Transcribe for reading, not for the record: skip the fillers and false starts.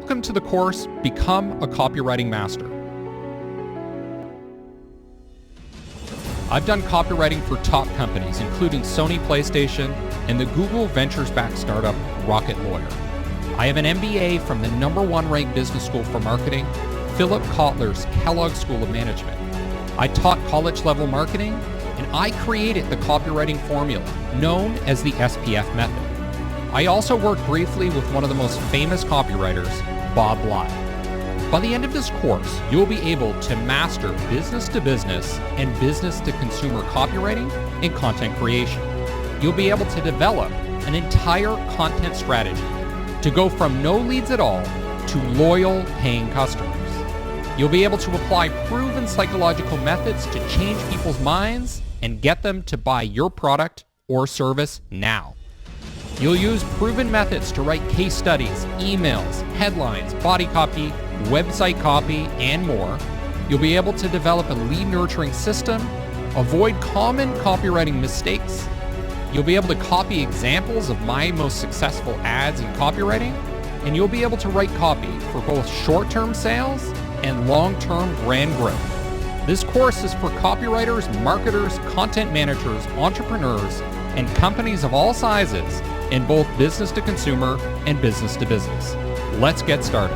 Welcome to the course, Become a Copywriting Master. I've done copywriting for top companies, including Sony PlayStation and the Google Ventures-backed startup Rocket Lawyer. I have an MBA from the #1 ranked business school for marketing, Philip Kotler's Kellogg School of Management. I taught college-level marketing, and I created the copywriting formula, known as the SPF method. I also worked briefly with one of the most famous copywriters, Bob Bly. By the end of this course, you'll be able to master business-to-business and business-to-consumer copywriting and content creation. You'll be able to develop an entire content strategy to go from no leads at all to loyal paying customers. You'll be able to apply proven psychological methods to change people's minds and get them to buy your product or service now. You'll use proven methods to write case studies, emails, headlines, body copy, website copy, and more. You'll be able to develop a lead nurturing system, avoid common copywriting mistakes. You'll be able to copy examples of my most successful ads in copywriting, and you'll be able to write copy for both short-term sales and long-term brand growth. This course is for copywriters, marketers, content managers, entrepreneurs, and companies of all sizes in both business to consumer and business to business. Let's get started.